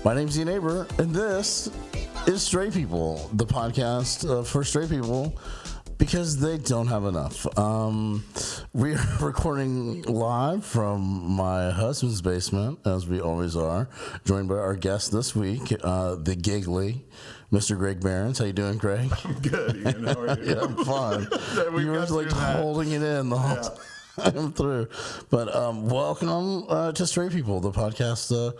My name's Ian Aber, and this is Straight People, the podcast for straight people because they don't have enough. We are recording live from my husband's basement, as we always are, joined by our guest this week, the giggly Mr. Greg Behrens. How you doing, Greg? I'm good, Ian. How are you? Yeah, I'm fine. You were like holding it in the whole time through. But welcome to Straight People, the podcast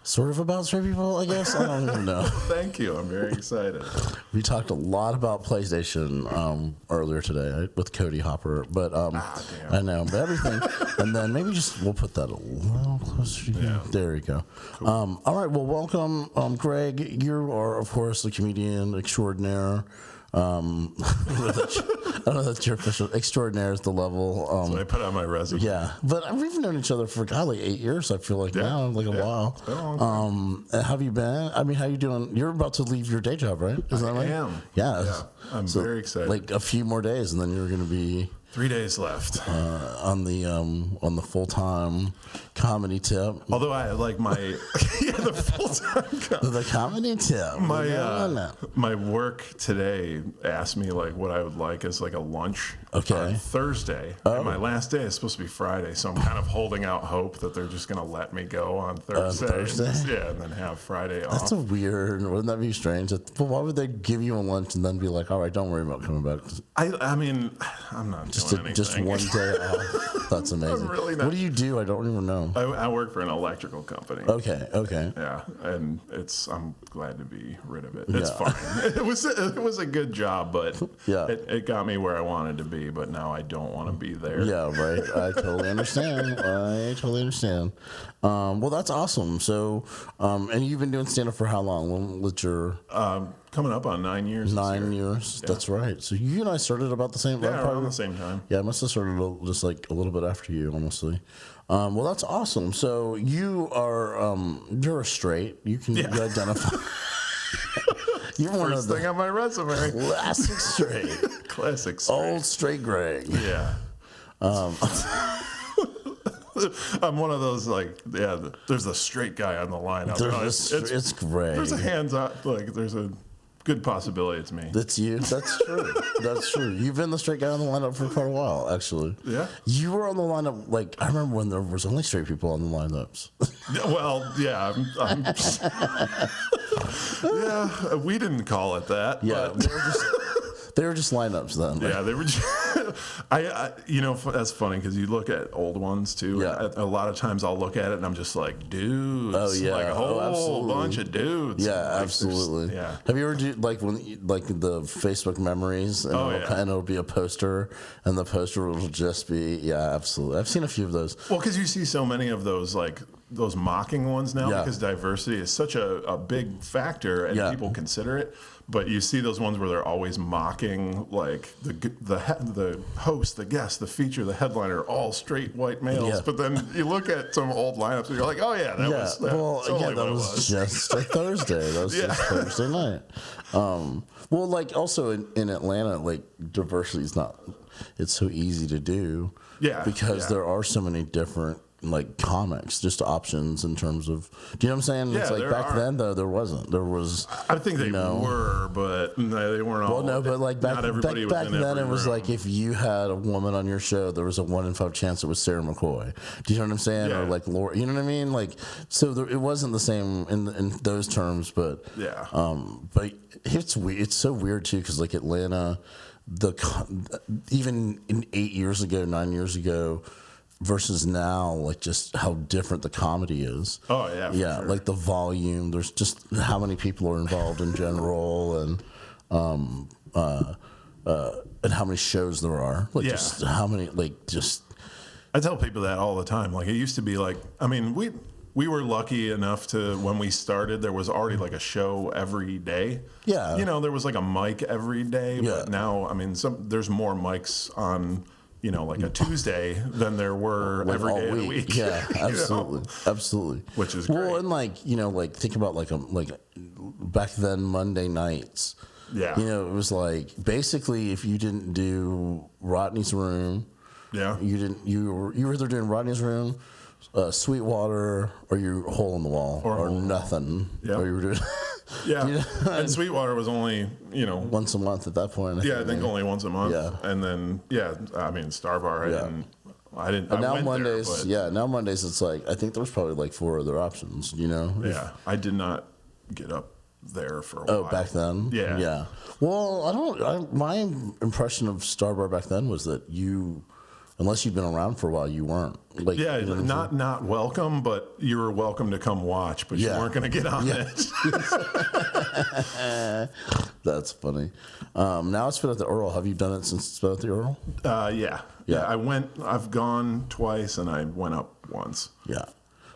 sort of about straight people, I guess. I don't even know. Thank you. I'm very excited. We talked a lot about PlayStation earlier today with Cody Hopper, but I know, but everything. And then maybe we'll put that a little closer to you. Yeah. There you go. Cool. All right. Well, welcome, Greg. You are, of course, the comedian extraordinaire. I don't know that's your official. Extraordinaire is the level. That's what I put on my resume. Yeah, but we've known each other for like 8 years. I feel like now, like a while. It's been a long time. Have you been? I mean, how you doing? You're about to leave your day job, right? Is that right? I am. Yeah. I'm very excited. Like a few more days, and then you're going to be 3 days left on the full-time comedy tip. Although I like my the full-time the comedy tip. My work today asked me like what I would like as like a lunch on Thursday. And my last day is supposed to be Friday, so I'm kind of holding out hope that they're just going to let me go on Thursday. And then have Friday off. That's wouldn't that be strange? Well, why would they give you a lunch and then be like, all right, don't worry about coming back? I mean, I'm not doing anything. Just one day off. That's amazing. Really not. What do you do? I don't even know. I work for an electrical company. Okay. Yeah, and I'm glad to be rid of it. It's fine. It was a good job, but it got me where I wanted to be. But now I don't want to be there. Yeah, right. I totally understand. Well, that's awesome. So, and you've been doing stand-up for how long? When was your coming up on 9 years. 9 years. Yeah. That's right. So you and I started about the same. Around the same time. Yeah, I must have started just like a little bit after you, honestly. Well, that's awesome. So you are you're a straight. You can identify. You're one First thing on my resume. Classic straight. Classic straight. Old straight Greg. Yeah. I'm one of those there's a straight guy on the line. It's Greg. There's a hands up, there's a good possibility it's me. That's you. That's true. That's true. You've been the straight guy on the lineup for quite a while, actually. Yeah. You were on the lineup, I remember when there was only straight people on the lineups. Well, yeah. Yeah, we didn't call it that. Yeah, they were just lineups then. Yeah, they were just... that's funny because you look at old ones too. Yeah. A lot of times I'll look at it and I'm just like, dudes. Oh yeah, like a whole bunch of dudes. Yeah, absolutely. Yeah. Have you ever do the Facebook memories? And it'll be a poster, and the poster will just be absolutely. I've seen a few of those. Well, because you see so many of those those mocking ones now because diversity is such a big factor and people consider it. But you see those ones where they're always mocking the host, the guest, the feature, the headliner, all straight white males. Yeah. But then you look at some old lineups and you're like, oh yeah, that was just a Thursday. That was just Thursday night. Also in Atlanta, diversity is not. It's so easy to do. Yeah. Because there are so many different comics, just options in terms of, do you know what I'm saying? Yeah, it's back then though there wasn't. There was. I think they were, but they weren't all. Well, no, but back then it was room. If you had a woman on your show, there was a 1 in 5 chance it was Sarah McCoy. Do you know what I'm saying? Yeah. Or Laura, you know what I mean? It wasn't the same in those terms, but but it's so weird too because Atlanta, even in 8 years ago, 9 years ago. Versus now, just how different the comedy is. Oh yeah, yeah. Sure. The volume. There's just how many people are involved in general, and how many shows there are. Just how many. I tell people that all the time. It used to be we were lucky enough to when we started. There was already a show every day. Yeah. There was a mic every day. Yeah. But now, there's more mics on. A Tuesday than there were every day of the week. Yeah, absolutely, absolutely. Which is great. Well, and think about back then Monday nights. Yeah. It was basically if you didn't do Rodney's Room, you were either doing Rodney's Room Sweetwater, or you hole in the wall, or nothing. Yeah. Or you were doing Yeah. And Sweetwater was only, once a month at that point. I think only once a month. Yeah. And then, I mean, Star Bar, I didn't. But I now went Mondays, there, now Mondays it's like, I think there was probably like 4 other options, Yeah. I did not get up there for a while. Oh, back then? Yeah. Yeah. Well, my impression of Star Bar back then was that unless you'd been around for a while, you weren't. Like, yeah, not welcome, but you were welcome to come watch, but you weren't going to get on it. That's funny. Now it's been at the Earl. Have you done it since it's been at the Earl? Yeah. I've gone twice, and I went up once. Yeah.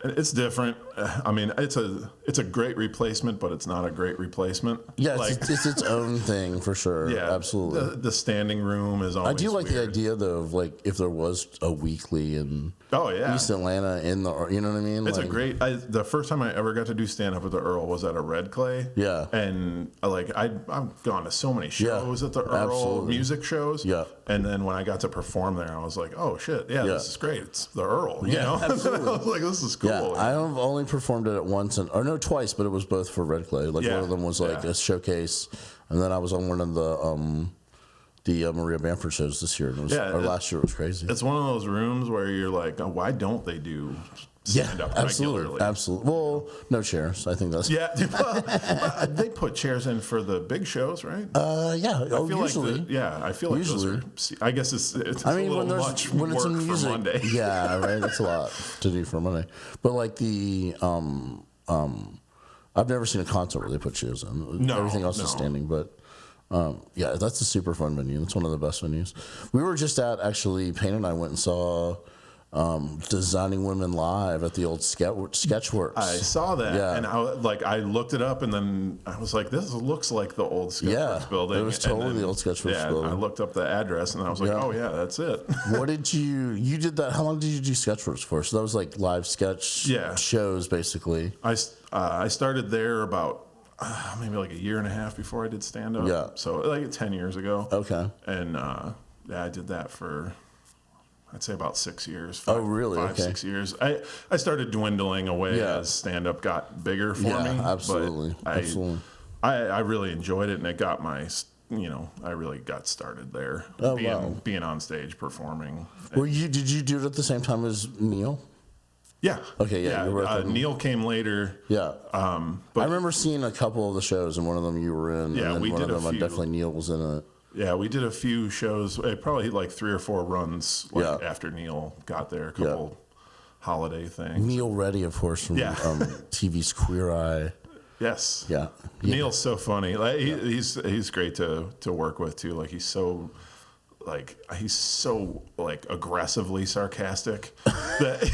It's different. I mean, it's a great replacement, but it's not a great replacement. Yeah, it's its own thing for sure. Yeah, absolutely. The standing room is always. I do like weird. the idea though of like if there was a weekly in East Atlanta in the, you know what I mean? It's a great. The first time I ever got to do stand up at the Earl was at a Red Clay. Yeah, and I've gone to so many shows at the Earl, music shows. Yeah, and then when I got to perform there, I was like, oh shit, this is great. It's the Earl. You know, absolutely. I was like, this is cool. Yeah, I have only performed it at once, twice, but it was both for Red Clay. Like one of them was like a showcase, and then I was on one of the Maria Bamford shows this year. Last year it was crazy. It's one of those rooms where you're like, oh, why don't they do stand up regularly? Absolutely. Well, no chairs. I think that's well, they put chairs in for the big shows, right? Yeah. Usually. I feel like usually. Those are, I guess it's I mean, a little much when it's work in music, for Monday. Yeah, right. That's a lot to do for Monday. But like I've never seen a concert where they put chairs in. No, everything else is standing, but. That's a super fun venue. It's one of the best venues. We were just Payne and I went and saw Designing Women live at the old Sketchworks. I saw that, and I looked it up, and then I was like, this looks like the old Sketchworks building. It was totally the old Sketchworks building. I looked up the address, and I was like, oh yeah, that's it. What did you did that? How long did you do Sketchworks for? So that was like live sketch shows, basically. I started there about maybe like a year and a half before I did stand up. Yeah. So like 10 years ago. Okay. And I did that for I'd say about 6 years. 6 years. I started dwindling away as stand up got bigger for me. Absolutely. But absolutely. I really enjoyed it, and it got my I really got started there. Being on stage performing. Did you do it at the same time as Neil? Yeah. Okay. Yeah. Neil came later. Yeah. But I remember seeing a couple of the shows, and one of them you were in. Yeah, and we did a few. Definitely Neil was in it. Yeah, we did a few shows. Probably like 3 or 4 runs. After Neil got there, a couple holiday things. Neil Reddy, of course, from TV's Queer Eye. Yes. Yeah. Neil's so funny. Like, he's great to work with too. Like he's so aggressively sarcastic that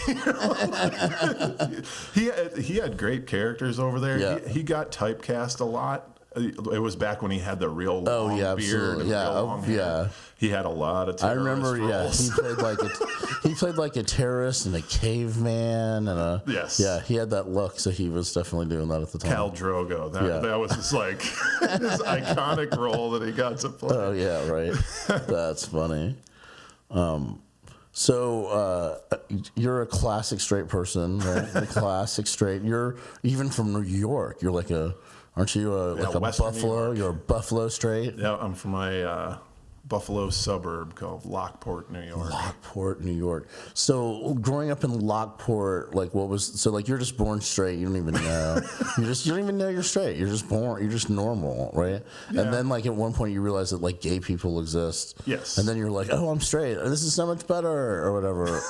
he had great characters over there. Yeah. He got typecast a lot. It was back when he had the real long beard and real long hair. He had a lot of terrorist I remember, roles. he played like a terrorist and a caveman and a he had that look, so he was definitely doing that at the time. Khal Drogo, that was just like his iconic role that he got to play. Oh yeah, right. That's funny. So you're a classic straight person, right? A classic straight. You're even from New York. You're like aren't you like a Buffalo? You're a Buffalo straight. Yeah, I'm from a Buffalo suburb called Lockport, New York. Lockport, New York. So growing up in Lockport, you're just born straight. You don't even know. you don't even know you're straight. You're just born. You're just normal, right? Yeah. And then at one point you realize that gay people exist. Yes. And then you're like, oh, I'm straight. This is so much better, or whatever.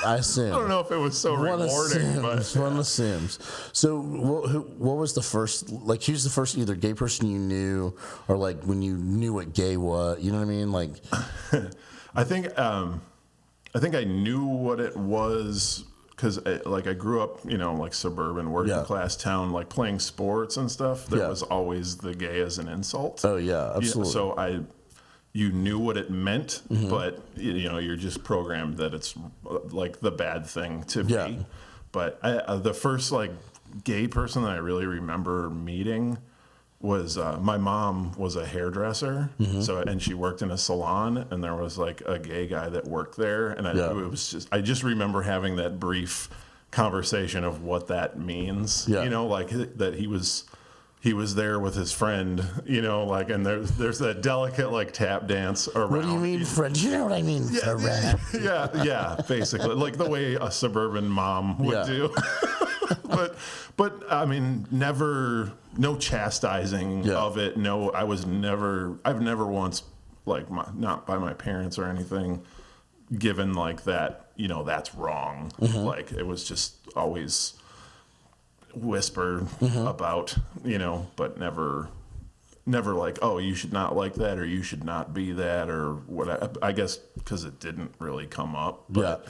I assume. I don't know if it was so rewarding, but one assumes. So what was the first? Who's the first either gay person you knew, or when you knew what gay was? You know what I mean? I think I knew what it was because I grew up, suburban working class town, playing sports and stuff. There was always the gay as an insult. Oh yeah, absolutely. So you knew what it meant, but you're just programmed that it's the bad thing to be. But the first gay person that I really remember meeting was my mom was a hairdresser, and she worked in a salon, and there was a gay guy that worked there, and I just remember having that brief conversation of what that means. Yeah. You know, like that he was there with his friend, you know, like, and there's that delicate like tap dance around. What do you mean, friend? You know what I mean, friend. Yeah, basically, like the way a suburban mom would do. but I mean, no chastising of it. No, I've never once, like, not by my parents or anything, given like that, you know, that's wrong. Like, it was just always whispered about, you know, but never like, oh, you should not like that, or you should not be that, or what. I guess because it didn't really come up. But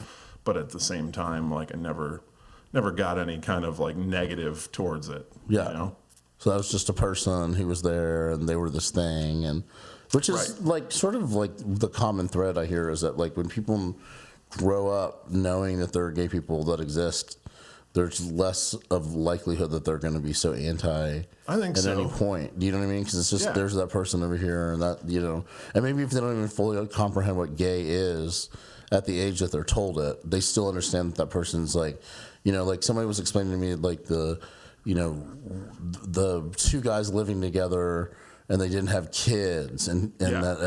at the same time, like, I never got any kind of like negative towards it. Yeah. You know? So that was just a person who was there, and they were this thing, and which is like sort of like the common thread I hear is that, like, when people grow up knowing that there are gay people that exist, there's less of likelihood that they're going to be so anti. I think at so. any point. Do you know what I mean? Because it's just there's that person over here, and that, you know, and maybe if they don't even fully comprehend what gay is at the age that they're told it, they still understand that person's like, you know, like somebody was explaining to me like the two guys living together and they didn't have kids, and that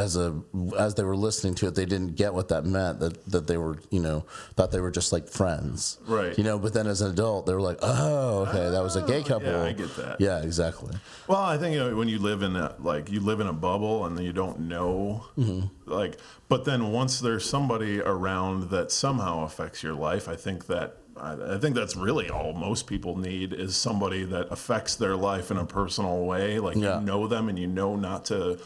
as they were listening to it, they didn't get what that meant, that they were, you know, thought they were just like friends, right? You know, but then as an adult, they were like, oh, okay, that was a gay couple. Yeah, I get that. Yeah, exactly. Well, I think, you know, when you live in that, like, you live in a bubble and then you don't know, like, but then once there's somebody around that somehow affects your life, I think that's really all most people need, is somebody that affects their life in a personal way. Like, you know them, and you know not to,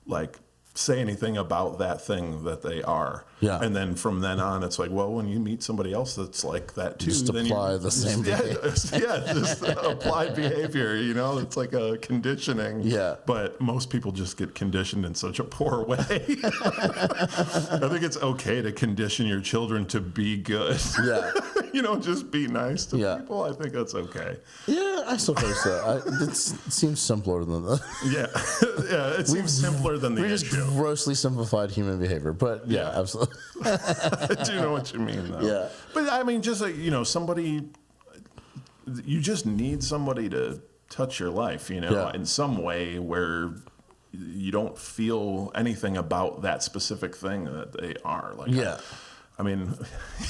like, say anything about that thing that they are. Yeah. And then from then on, it's like, well, when you meet somebody else that's like that too, just then apply the same behavior. Just apply behavior, you know? It's like a conditioning. Yeah. But most people just get conditioned in such a poor way. I think it's okay to condition your children to be good. Yeah. You know, just be nice to people. I think that's okay. Yeah, I suppose so. It seems simpler than that. Yeah, it seems simpler than the issue. We just grossly simplified human behavior, but yeah, absolutely. I do know what you mean, though. Yeah. But I mean, just like, you know, you just need somebody to touch your life, you know, in some way where you don't feel anything about that specific thing that they are. Like, I mean,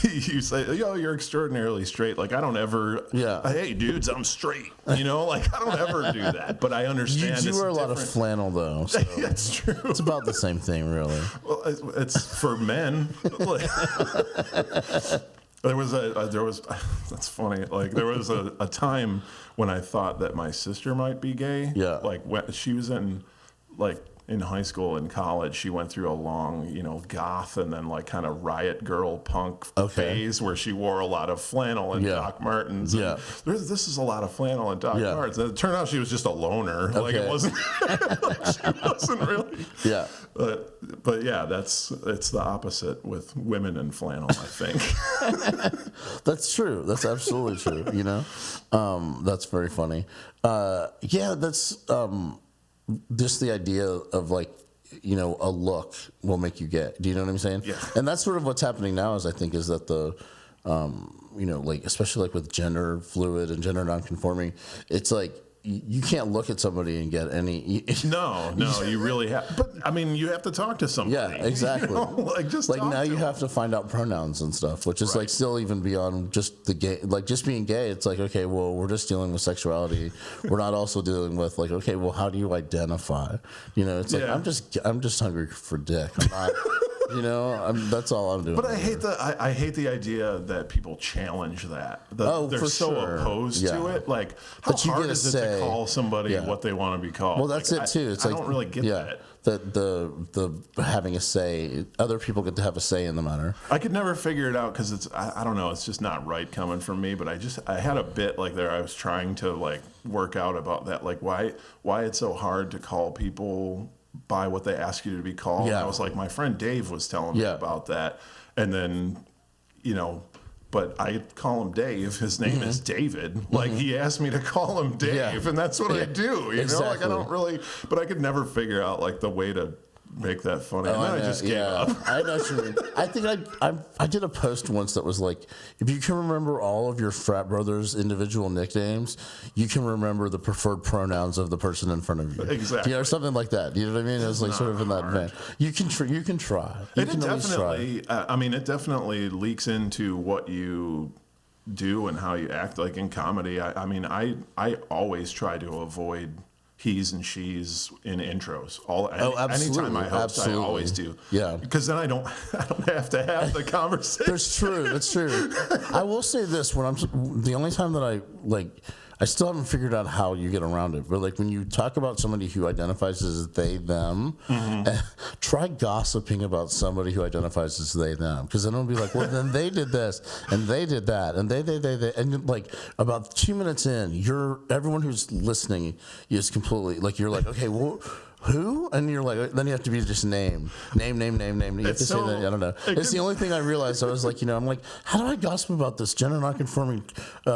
you say, yo, you're extraordinarily straight. Like, I don't ever, hey, dudes, I'm straight. You know, like, I don't ever do that. But I understand. You wear a lot of flannel, though. So that's true. It's about the same thing, really. Well, it's for men. There was that's funny. Like, there was a time when I thought that my sister might be gay. Yeah. Like, when she was in high school and college, she went through a long, you know, goth and then like kind of riot girl punk phase where she wore a lot of flannel and Doc Martens. Yeah. This is a lot the flannel and Doc Martens. And it turned out she was just a loner. Okay. Like, it wasn't, she wasn't really. Yeah. But yeah, it's the opposite with women and flannel, I think. That's true. That's absolutely true. You know, that's very funny. That's, just the idea of, like, you know, a look will make you gay. Do you know what I'm saying? Yeah. And that's sort of what's happening now, is I think is that the, you know, like, especially like with gender fluid and gender nonconforming, it's like you can't look at somebody and get any. No, you really have. But I mean, you have to talk to somebody. Yeah, exactly. You know? Like, just like now you have to find out pronouns and stuff, which is like still even beyond just the gay. Like, just being gay, it's like, okay, well, we're just dealing with sexuality. We're not also dealing with, like, okay, well, how do you identify? You know, it's like I'm just hungry for dick. I'm not. You know, that's all I'm doing. But I hate the idea that people challenge that. They're so opposed to it. Like, how hard is it to call somebody what they want to be called? Well, that's it too. It's I don't really get that. The having a say. Other people get to have a say in the matter. I could never figure it out because I don't know. It's just not right coming from me. But I had a bit like there. I was trying to like work out about that. Like why it's so hard to call people by what they ask you to be called. Yeah. I was like, my friend Dave was telling me about that. And then, you know, but I call him Dave. His name is David. Like, he asked me to call him Dave, and that's what I do. You know, like, I don't really, but I could never figure out like the way to make that funny. And then I just gave up. I know what you mean. I think I did a post once that was like, if you can remember all of your frat brothers' individual nicknames, you can remember the preferred pronouns of the person in front of you. Exactly. Or something like that. You know what I mean? It was like sort of in that vein. You can try. You can definitely. It definitely leaks into what you do and how you act. Like in comedy, I always try to avoid he's and she's in intros. Anytime I host, I always do. Yeah, because then I don't have to have the conversation. That's true. I will say this: the only time that I still haven't figured out how you get around it, but like when you talk about somebody who identifies as they, them, try gossiping about somebody who identifies as they, them. Because then it'll be like, well, then they did this, and they did that, and they. And like about 2 minutes in, everyone who's listening is completely, like, you're like, okay, well, who? And you're like, then you have to be just name. You have to say that. I don't know. It's the only thing I realized. I was like, I'm like, how do I gossip about this gender nonconforming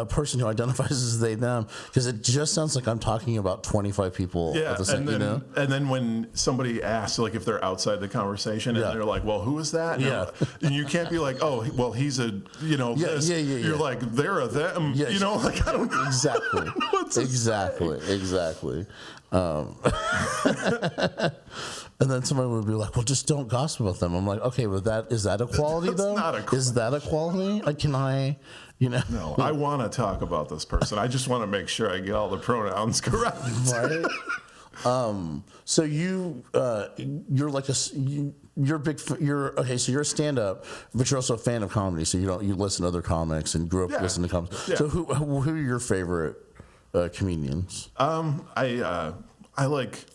person who identifies as they, them? Because it just sounds like I'm talking about 25 people at the same time. And then when somebody asks, like, if they're outside the conversation, and they're like, well, who is that? And you can't be like, oh, well, he's a, this. You're like, they're a them. Yeah. Like, I don't know. Exactly. And then somebody would be like, well, just don't gossip about them. I'm like, okay, but is that equality though? Is that equality? Can I, No, I want to talk about this person. I just want to make sure I get all the pronouns correct. Right. So you're like so you're a stand-up, but you're also a fan of comedy. So you listen to other comics and grew up listening to comedy. Yeah. So who are your favorite comedians? I like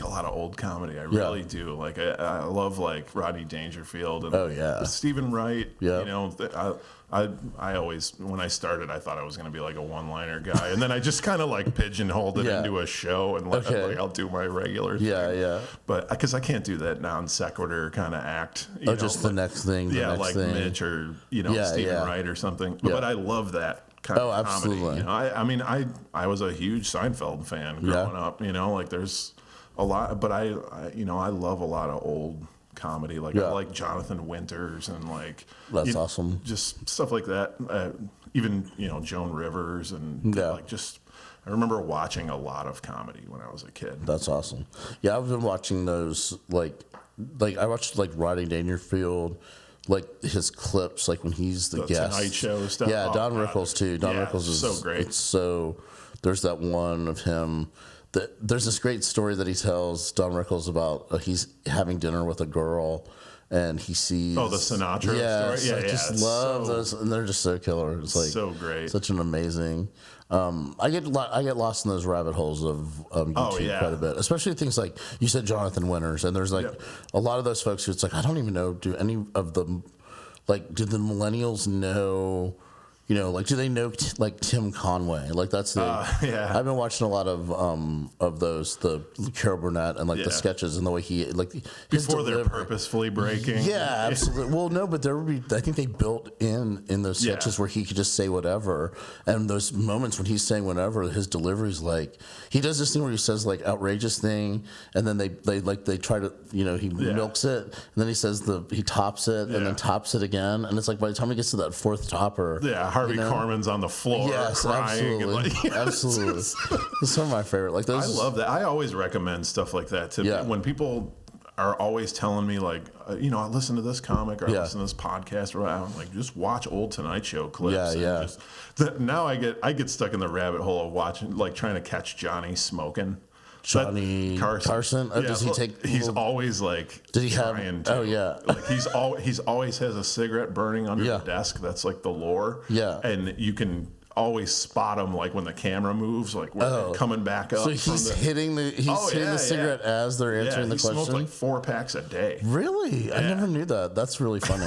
a lot of old comedy. I really do. Like I love like Rodney Dangerfield and Stephen Wright. Yeah. I always, when I started, I thought I was going to be like a one-liner guy, and then I just kind of like pigeonholed it into a show, and like I'll do my regular thing. Yeah. But because I can't do that non sequitur kind of act. Just the next thing. Mitch or Stephen Wright or something. Yeah. But I love that kind of comedy. Absolutely. I was a huge Seinfeld fan growing up. Like there's a lot, but I love a lot of old comedy. Like I like Jonathan Winters and like that's awesome. Just stuff like that. Even Joan Rivers and like just. I remember watching a lot of comedy when I was a kid. That's awesome. Yeah, I've been watching those like I watched like Rodney Dangerfield, like his clips, like when he's the guest. Tonight Show stuff. Yeah, Don Rickles too. Don Rickles is so great. There's that one of him. There's this great story that he tells, Don Rickles, about he's having dinner with a girl and he sees the Sinatra story. I just love those, and they're just so killer. It's like so great, such an amazing. I get lost in those rabbit holes of YouTube quite a bit, especially things like you said, Jonathan Winters, and there's like a lot of those folks who it's like I don't even know. Do any of them do the millennials know? Do they know like Tim Conway? Like that's the. I've been watching a lot of those, the Carol Burnett and like the sketches and the way he like before they're purposefully breaking. Yeah, absolutely. Well, no, but there would be. I think they built in those sketches where he could just say whatever, and those moments when he's saying whatever, his delivery's like he does this thing where he says like outrageous thing, and then they try to he milks it, and then he says he tops it, and then tops it again, and it's like by the time he gets to that fourth topper. Yeah. Harvey Korman's on the floor crying. Absolutely. It's some of my favorite. Like those. I love that. I always recommend stuff like that to when people are always telling me like, I listen to this comic or I listen to this podcast or I'm like, just watch old Tonight Show clips. Now I get stuck in the rabbit hole of watching, like trying to catch Johnny smoking. Johnny Carson. Does he take? He's always like. Did he have? Like he's always has a cigarette burning under the desk. That's like the lore. Yeah, and you can always spot him like when the camera moves, like when they're coming back up. So he's hitting the cigarette as they're answering the question. He smokes like 4 packs a day. Really? I never knew that. That's really funny.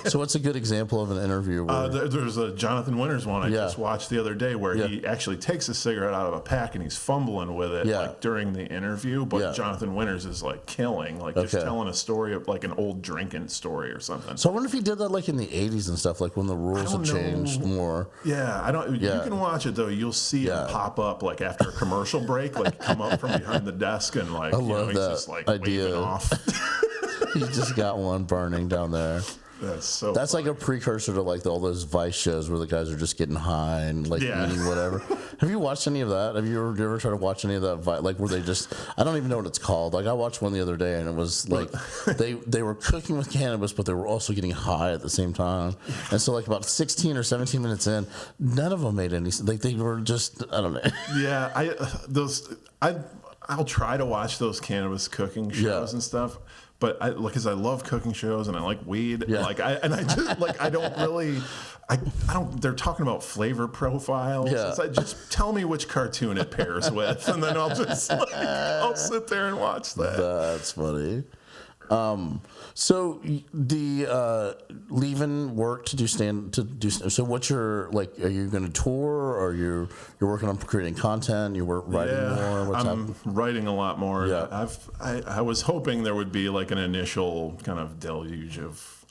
So what's a good example of an interview? Where... there's a Jonathan Winters one I just watched the other day where he actually takes a cigarette out of a pack and he's fumbling with it like during the interview. But Jonathan Winters is like killing, like just telling a story of like an old drinking story or something. So I wonder if he did that like in the 80s and stuff, like when the rules had changed more. Yeah, I don't. You can watch it though. You'll see it pop up like after a commercial break, like come up from behind the desk and like he's just like idea. waving off. You just got one burning down there. That's funny. Like a precursor to like all those Vice shows where the guys are just getting high and like eating whatever. Have you watched any of that? Have you ever tried to watch any of that? Like where they just, I don't even know what it's called. Like I watched one the other day and it was like they were cooking with cannabis, but they were also getting high at the same time. And so like about 16 or 17 minutes in, none of them made any sense. Like they were just, I don't know. Yeah, I'll try to watch those cannabis cooking shows and stuff. But because I love cooking shows and I like weed, I don't really, they're talking about flavor profiles. Yeah. So just tell me which cartoon it pairs with, and then I'll just I'll sit there and watch that. That's funny. So the leaving work to do so what's your like? Are you going to tour, or you're working on creating content? You're writing more. What's I'm writing a lot more. Yeah. I was hoping there would be like an initial kind of deluge of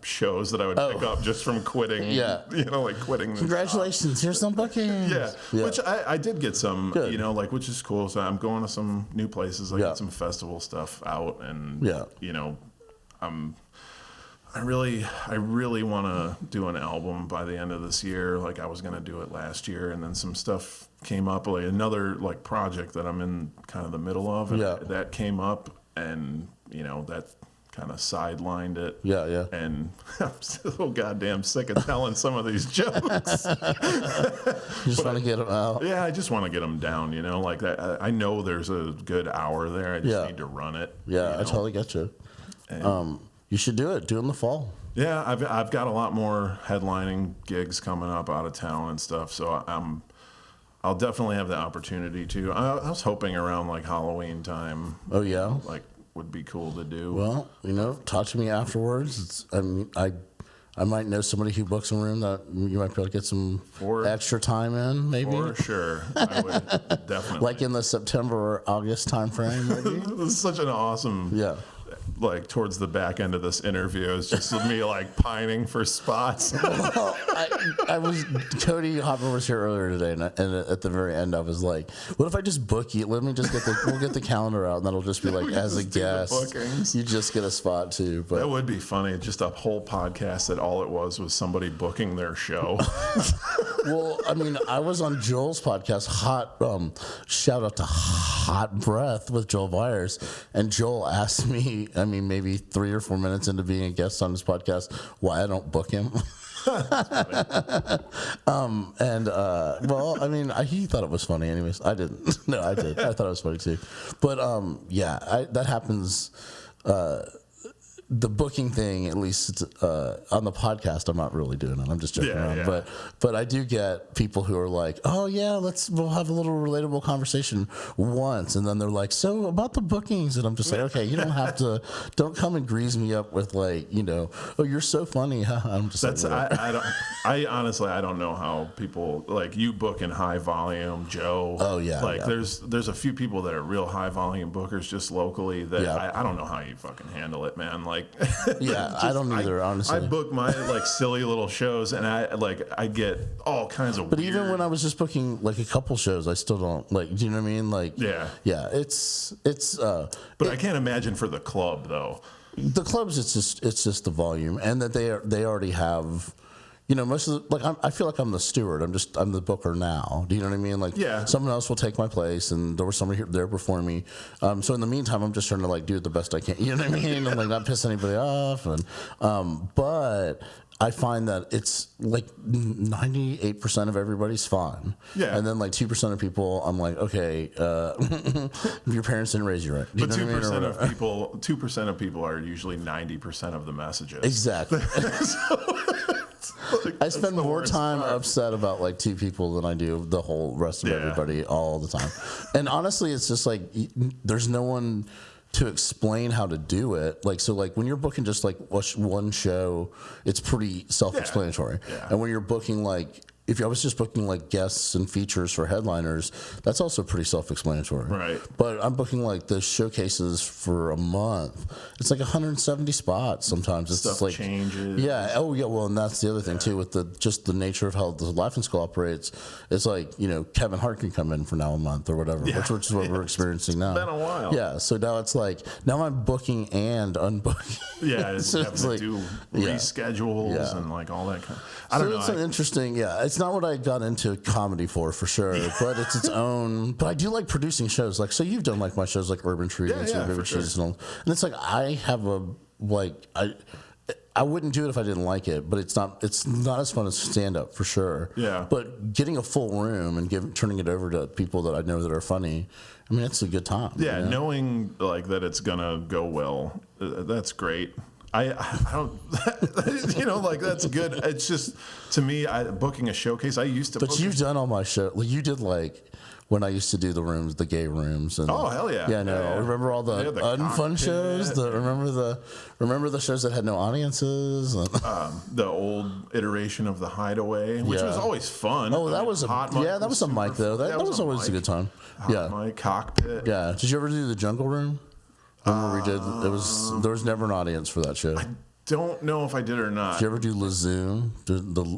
shows that I would pick up just from quitting. Yeah, like quitting. Congratulations! Here's some bookings. Yeah, which I did get some. Good. Which is cool. So I'm going to some new places. I got some festival stuff out, and I really want to do an album by the end of this year. Like I was going to do it last year, and then some stuff came up, like another like project that I'm in kind of the middle of, and that came up, and that kind of sidelined it. Yeah. And I'm so goddamn sick of telling some of these jokes. You just want to get them out. Yeah, I just want to get them down. Like that. I know there's a good hour there. I just need to run it. Yeah, I totally get you. And, you should do it. Do it in the fall. Yeah, I've got a lot more headlining gigs coming up out of town and stuff. So I'll definitely have the opportunity to. I was hoping around like Halloween time. Oh yeah, like would be cool to do. Well, talk to me afterwards. I might know somebody who books a room that you might be able to get some extra time in, maybe. For sure. I would definitely. Like in the September or August time frame, maybe? This is such an awesome... Yeah. Like towards the back end of this interview is just me like pining for spots. Well, Cody Hopper was here earlier today, and at the very end I was like, what if I just book you? Let me just we'll get the calendar out, and that'll just be like as a guest. You just get a spot too. But that would be funny. Just a whole podcast that all it was somebody booking their show. Well, I mean, I was on Joel's podcast, shout out to Hot Breath with Joel Byers, and Joel asked me, I mean, maybe 3 or 4 minutes into being a guest on his podcast, why I don't book him. Well, I mean, he thought it was funny anyways. I didn't. No, I did. I thought it was funny too. But that happens. The booking thing, at least on the podcast, I'm not really doing it. I'm just joking around. Yeah. But I do get people who are like, oh yeah, we'll have a little relatable conversation once, and then they're like, so about the bookings, and I'm just like, okay, you don't have to, don't come and grease me up with like, oh, you're so funny. I'm just I honestly don't know how people like you book in high volume, Joe. Oh yeah. Like there's a few people that are real high volume bookers just locally that I don't know how you fucking handle it, man. Like, I don't either, honestly. I book my like silly little shows, and I get all kinds of. But weird... even when I was just booking like a couple shows, I still don't like. Do you know what I mean? Like, it's. But I can't imagine for the club though. The clubs, it's just the volume, and that they already have. Most of I feel like I'm the steward. I'm the booker now. Do you know what I mean? Like, someone else will take my place, and there was somebody there before me. So in the meantime, I'm just trying to like do it the best I can. You know what I mean? And like not piss anybody off. And but I find that it's like 98% of everybody's fine. Yeah. And then like 2% of people, I'm like, okay, your parents didn't raise you right. But 2% of people are usually 90% of the messages. Exactly. I spend more time upset about like 2 people than I do the whole rest of everybody all the time. And honestly, it's just like there's no one to explain how to do it. Like, so like when you're booking just like one show, it's pretty self-explanatory. Yeah. And when you're booking like if I was just booking like guests and features for headliners, that's also pretty self-explanatory. Right. But I'm booking like the showcases for a month. It's like 170 spots sometimes. It's Stuff like changes. Yeah. Oh yeah. Well, and that's the other thing too with the nature of how the Laughing Skull operates. It's like Kevin Hart can come in for now a month or whatever, which is what we're experiencing now. It's been a while. Yeah. So now it's like now I'm booking and unbooking. Yeah. So having to do reschedules and like all that kind. I don't know. It's an interesting. Yeah. It's not what I got into comedy for sure, but it's its own. But I do like producing shows. Like, so you've done like my shows like Urban Treatments and Vivid Seasonal, and it's like I have I wouldn't do it if I didn't like it, but it's not as fun as stand up for sure. Yeah. But getting a full room and turning it over to people that I know that are funny, I mean, it's a good time. Yeah, knowing like that it's gonna go well, that's great. I don't, like that's good. It's just to me, booking a showcase. I used to. But you've done all my shows. Like, you did like when I used to do the rooms, the gay rooms. And, oh hell yeah! Yeah, no. Yeah. Remember all the unfun shows? Remember the shows that had no audiences? The old iteration of the Hideaway, which was always fun. Oh, that was that was a mic though. That was always a good time. My cockpit. Yeah. Did you ever do the Jungle Room? Remember we did? There was never an audience for that show. I don't know if I did or not. Did you ever do La Zoom?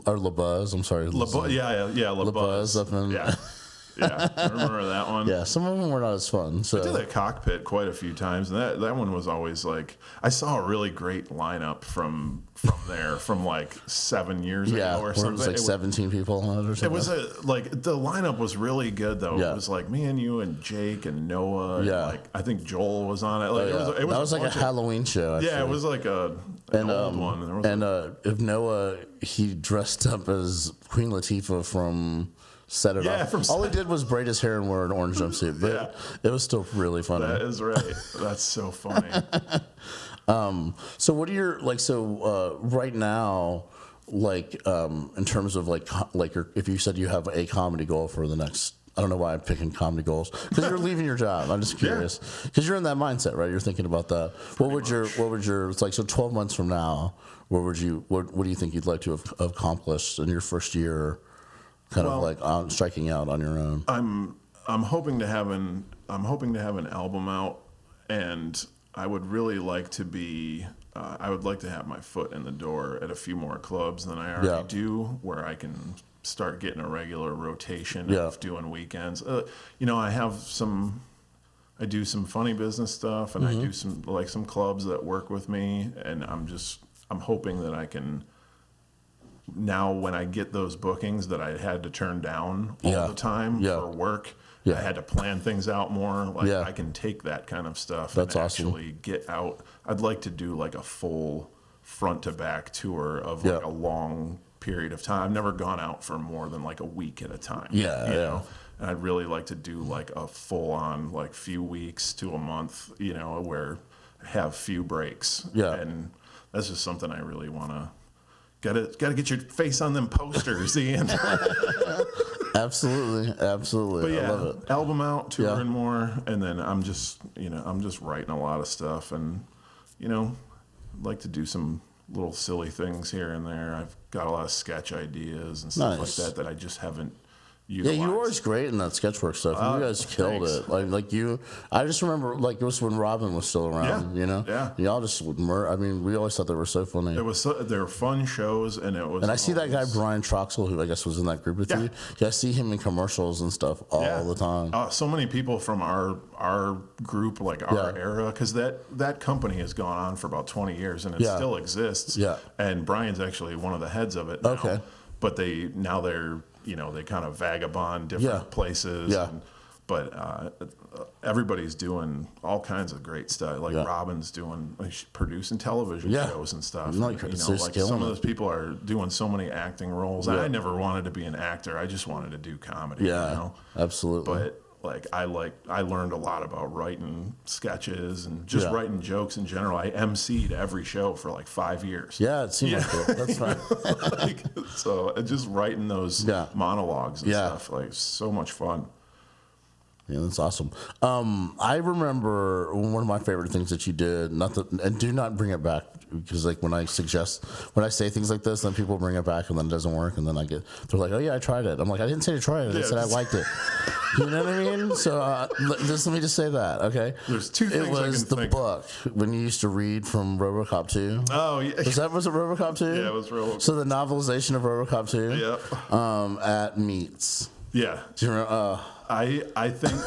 Or La Buzz? I'm sorry. La Buzz up in. Yeah. Yeah, I remember that one. Yeah, some of them were not as fun. So. I did that cockpit quite a few times, and that one was always like I saw a really great lineup from there from like 7 years ago or something. It was like 17 people on it or something. It was the lineup was really good though. Yeah. It was like me and you and Jake and Noah. Yeah. And like I think Joel was on it. Like it was like a Halloween show. Actually. Yeah, it was like an old one. If Noah, he dressed up as Queen Latifah from Set It Off. All he did was braid his hair and wear an orange jumpsuit, but it was still really funny. That is right. That's so funny. So what are your right now, in terms of if you said you have a comedy goal for the next, I don't know why I'm picking comedy goals, because you're leaving your job. I'm just curious because you're in that mindset, right? You're thinking about that. What would your it's like, so 12 months from now, what do you think you'd like to have accomplished in your first year? Kind of striking out on your own. I'm hoping to have an album out, and I would really like to be. I would like to have my foot in the door at a few more clubs than I already do, where I can start getting a regular rotation of doing weekends. I do some funny business stuff, and I do some clubs that work with me, and I'm hoping that I can. Now, when I get those bookings that I had to turn down all the time for work, I had to plan things out more. I can take that kind of stuff and actually get out. I'd like to do like a full front to back tour of like a long period of time. I've never gone out for more than like a week at a time. You know? And I'd really like to do like a full on like few weeks to a month, where I have few breaks. Yeah. And that's just something I really want to. Got to get your face on them posters, Ian. Absolutely. But I love it. Album out, touring more, and then I'm just writing a lot of stuff, and like to do some little silly things here and there. I've got a lot of sketch ideas and stuff like that I just haven't. Yeah, you were always great in that sketchwork stuff. You guys killed it. I just remember it was when Robin was still around. Yeah. Y'all just would murder. I mean, we always thought they were so funny. They were fun shows, and it was. And I see that guy Brian Troxel, who I guess was in that group with you. Yeah, I see him in commercials and stuff all the time. So many people from our group, like our era, because that company has gone on for about 20 years, and it still exists. Yeah. And Brian's actually one of the heads of it now. Okay. But they're they kind of vagabond different places. Yeah. But everybody's doing all kinds of great stuff. Like Robin's producing television shows and stuff. Some of those people are doing so many acting roles. I never wanted to be an actor. I just wanted to do comedy. Yeah, absolutely. But I learned a lot about writing sketches and just writing jokes in general. I emceed every show for like 5 years. Yeah, it seemed like it. That's fine. So just writing those monologues and stuff, like so much fun. Yeah, that's awesome. I remember one of my favorite things that you did, and do not bring it back, because like when I say things like this, then people bring it back and then it doesn't work, and then they're like, oh yeah, I tried it. I'm like, I didn't say to try it. I said I liked it. You know what I mean? So let me just say that, okay? There's two things. It was the book when you used to read from RoboCop 2. Oh yeah. Was it RoboCop 2? Yeah, it was RoboCop. So the novelization of RoboCop 2. Yep. At Meets. Yeah. Do you remember? I think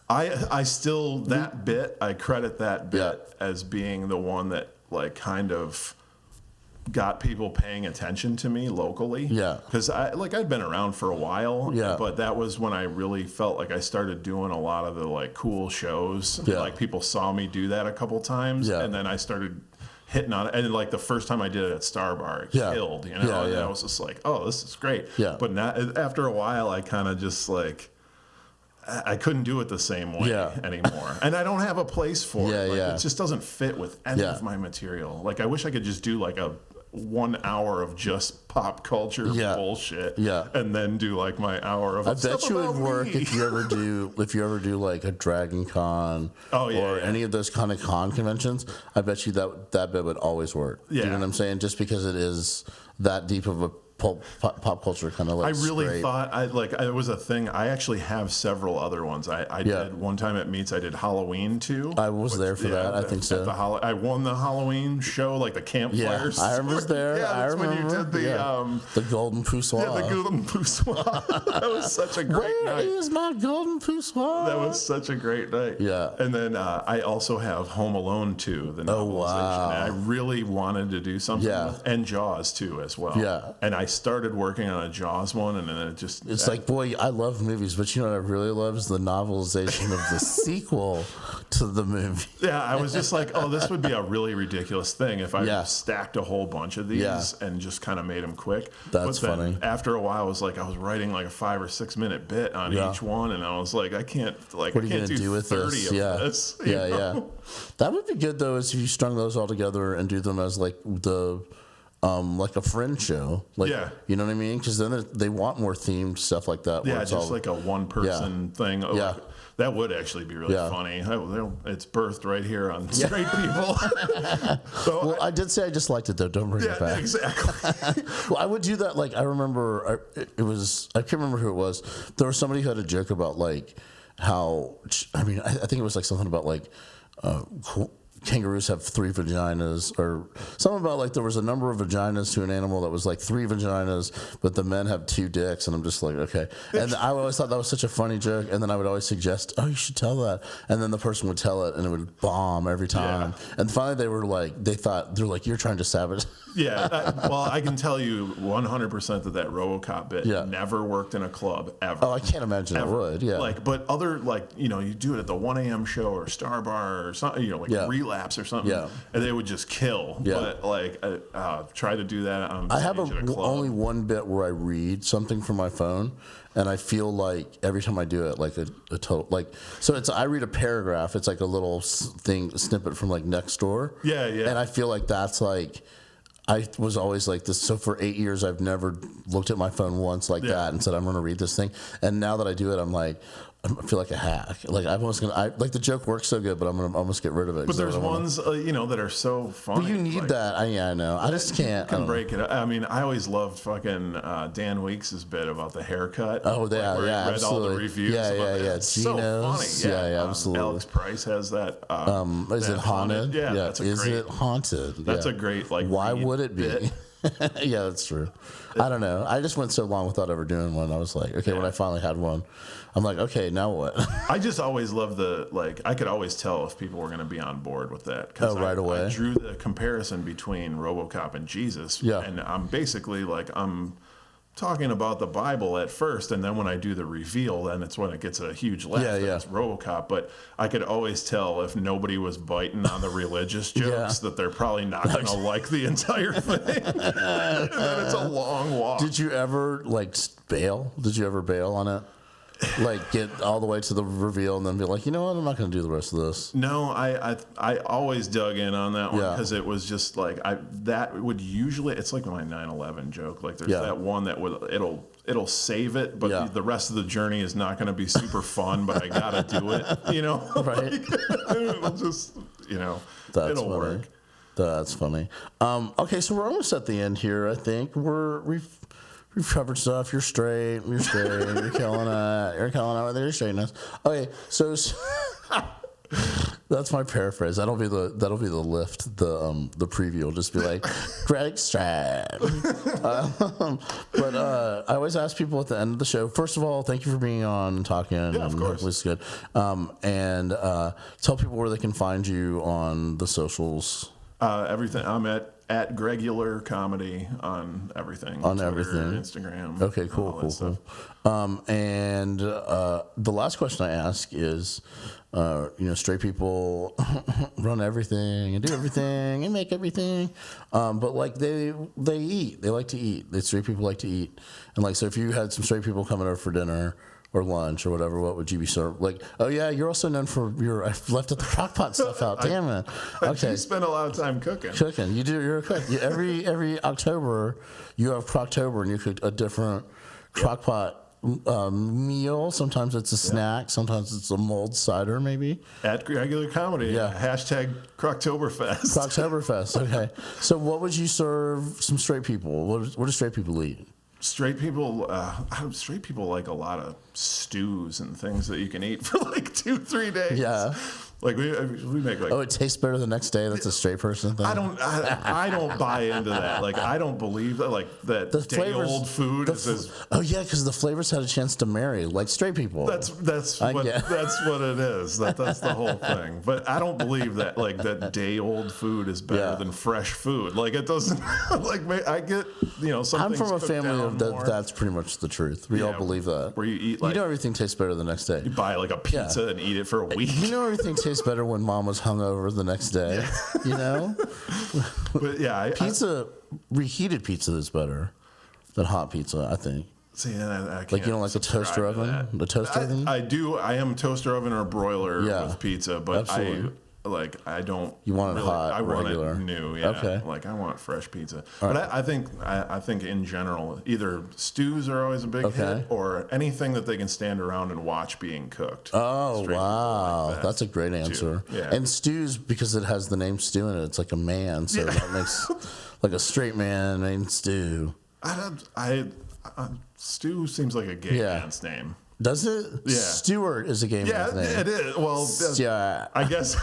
I still that bit, I credit that bit as being the one that like kind of got people paying attention to me locally. Yeah. Because I'd been around for a while. Yeah. But that was when I really felt like I started doing a lot of the like cool shows. Yeah. Like people saw me do that a couple times. Yeah. And then I started hitting on it. And like the first time I did it at Star Bar, it killed, you know? And I was just like, oh, this is great. Yeah. But now, after a while, I kind of just like, I couldn't do it the same way anymore. And I don't have a place for it. Like, it just doesn't fit with any of my material. Like, I wish I could just do like a 1 hour of just pop culture bullshit. Yeah. And then do like my hour of I bet you it would work if you ever do like a Dragon Con or any of those kind of con conventions. I bet you that bit would always work. Yeah. You know what I'm saying? Just because it is that deep of a pop culture kind of like I really thought it was a thing. I actually have several other ones. I did one time at Meets. I did Halloween too. I was there for that. I think so. I won the Halloween show, like the campfire. Yeah, I was there. Yeah, that's when you did the golden poussoir. Yeah, the golden poussoir. That was such a great night. Where is my golden poussoir? That was such a great night. Yeah. And then I also have Home Alone 2, the novelization. Oh, wow. And I really wanted to do something with, and Jaws too as well. Yeah. And I started working on a Jaws one, and then it just... It's like, boy, I love movies, but you know what I really love is the novelization of the sequel to the movie. Yeah, I was just like, oh, this would be a really ridiculous thing if I stacked a whole bunch of these and just kind of made them quick. That's funny. After a while, I was writing like a 5 or 6 minute bit on each one, and I was like, I can't do 30 of this. Yeah. That would be good, though, is if you strung those all together and do them as like the... like a friend show, you know what I mean? Because then they want more themed stuff like that. Yeah, just like a one-person thing. Oh, yeah, that would actually be really funny. It's birthed right here on Straight People. Well, I did say I just liked it though. Don't bring it back. Exactly. Well, I would do that. Like I remember, I can't remember who it was. There was somebody who had a joke about like how. I mean, I think it was like something about like. Kangaroos have 3 vaginas, or something about like there was a number of vaginas to an animal that was like 3 vaginas, but the men have 2 dicks, and I'm just like, okay. And I always thought that was such a funny joke, and then I would always suggest, oh, you should tell that, and then the person would tell it, and it would bomb every time. And finally, they're like, you're trying to sabotage. Yeah, well, I can tell you 100% that RoboCop bit never worked in a club ever. Oh, I can't imagine it would. Yeah, like, but other you do it at the 1 a.m. show or Star Bar or something, Relapse or something, and they would just kill. Yeah. But like, try to do that on I have only one bit where I read something from my phone, and I feel like every time I do it, like a total so I read a paragraph. It's like a little snippet from like Nextdoor. Yeah. And I feel like that's like. I was always like this. So for 8 years, I've never looked at my phone once like that and said, I'm going to read this thing. And now that I do it, I'm like, I feel like a hack. Like like the joke works so good, but I'm going to almost get rid of it. But there's ones, that are so funny. But you need that. I know. I just can't. You can break it. I mean, I always loved fucking Dan Weeks' bit about the haircut. Oh, yeah, where he read absolutely. all the reviews. Yeah. It's so funny. Yeah, absolutely. Alex Price has that. Is it haunted? Yeah, that's it haunted? That's a great Why would it be? Yeah, that's true. I don't know. I just went so long without ever doing one. I was like, okay, when I finally had one, I'm like, okay, now what? I just always loved I could always tell if people were going to be on board with that. Right away. I drew the comparison between RoboCop and Jesus. Yeah. And I'm basically I'm talking about the Bible at first, and then when I do the reveal, then it's when it gets a huge laugh. It's RoboCop. But I could always tell if nobody was biting on the religious jokes that they're probably not going to like the entire thing. And then it's a long walk. Did you ever bail? Did you ever bail on it? Like get all the way to the reveal and then be like, you know what, I'm not going to do the rest of this. No, I always dug in on that one because it was just like that would usually, it's like my 9/11 joke. Like there's that one that it'll save it, but the rest of the journey is not going to be super fun. But I gotta do it, Right. It'll just, That's it'll funny. work. That's funny. Okay, so we're almost at the end here. I think we've covered stuff. You're straight. You're killing it. You're killing it with your straightness. Okay, so that's my paraphrase. That'll be the lift. The preview will just be like Greg Straight. But I always ask people at the end of the show. First of all, thank you for being on and talking. Yeah, of course. Hopefully it's good. And tell people where they can find you on the socials. Everything. I'm at Gregular Comedy on everything. On Twitter, everything. Instagram. Okay, cool. And the last question I ask is, straight people run everything and do everything and make everything, but like they eat. They like to eat. Straight people like to eat, and like so if you had some straight people coming over for dinner or lunch or whatever, what would you be served? Like, oh yeah, you're also known for I've left the crock pot stuff out. Damn it. Okay. You spend a lot of time cooking. You do. You're a cook. Every October you have Crocktober and you cook a different crock pot meal. Sometimes it's a snack. Sometimes it's a mulled cider, maybe. At Regular Comedy. Yeah. Hashtag Crocktoberfest. Crocktoberfest. Okay. So what would you serve some straight people? What do straight people eat? Straight people like a lot of stews and things that you can eat for like 2-3 days. Yeah. Like we make like. Oh, it tastes better the next day. That's a straight person thing. I don't buy into that. Like I don't believe that. Like that The day flavors, old food is as. Oh yeah, because the flavors had a chance to marry, like straight people. That's what it is. That's the whole thing. But I don't believe that like that day old food is better than fresh food. Like it doesn't. Like I get some. I'm from a family of more. that's pretty much the truth. We all believe that. Where you eat like everything tastes better the next day. You buy like a pizza and eat it for a week. Everything tastes better when mom was hungover the next day. But yeah, reheated pizza is better than hot pizza, I think. See, I can't like you don't like the toaster oven? The toaster oven? I do. I am toaster oven or broiler with pizza, but absolutely. I don't. You want it hot, I want regular. it new. Yeah. Okay. Like I want fresh pizza. But I think in general, either stews are always a big hit, or anything that they can stand around and watch being cooked. Oh wow, like that's a great answer. Yeah. And stews, because it has the name Stew in it, it's like a man, so that makes like a straight man named Stew. Stew seems like a gay man's name. Does it? Yeah. Stewart is a gay man's name. Yeah, it is. Well, I guess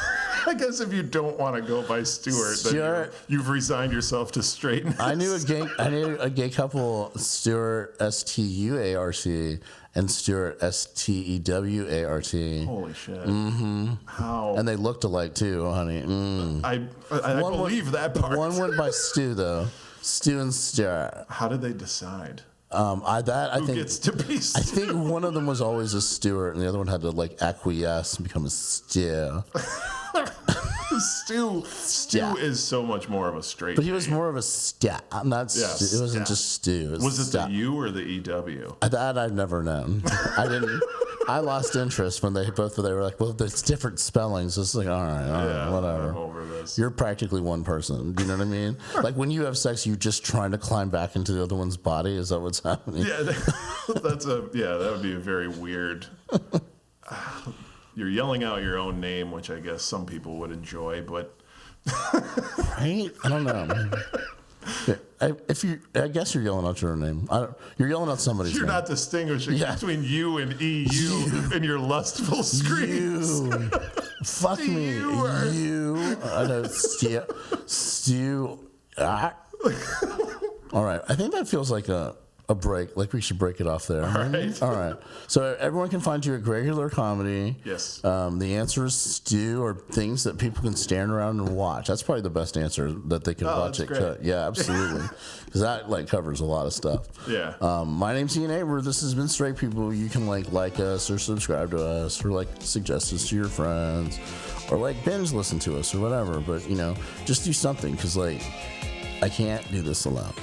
if you don't want to go by Stewart, then you've resigned yourself to straight. I knew a gay couple, Stewart Stuart and Stewart Stewart. Holy shit! Mm-hmm. How? And they looked alike too, honey. I believe that part. One went by Stew though. Stew and Stewart. How did they decide? Who gets to be Stew? I think one of them was always a Stewart, and the other one had to like acquiesce and become a Stew. Stew is so much more of a straight. But he was more of a it wasn't just Stew. Was it the U or the EW? That I've never known. I didn't. I lost interest when they were like, well, there's different spellings. It's like, all right, whatever. I'm over this. You're practically one person. Do you know what I mean? Like when you have sex, you're just trying to climb back into the other one's body. Is that what's happening? Yeah, that would be a very weird. You're yelling out your own name, which I guess some people would enjoy, but right? I don't know. I guess you're yelling out your own name. You're yelling out somebody's name. You're not distinguishing between you and EU in your lustful screams. You. Fuck me. You. I know. Stew. All right. I think that feels like a break. Like we should break it off there. All right. So everyone can find you at Gregular Comedy. Yes. The answer is stew or things that people can stand around and watch. That's probably the best answer that they can watch it cut. Yeah, absolutely. Because that like covers a lot of stuff. Yeah. My name's Ian Aber. This has been Straight People. You can like us or subscribe to us or like suggest us to your friends or like binge listen to us or whatever. But just do something because like I can't do this alone.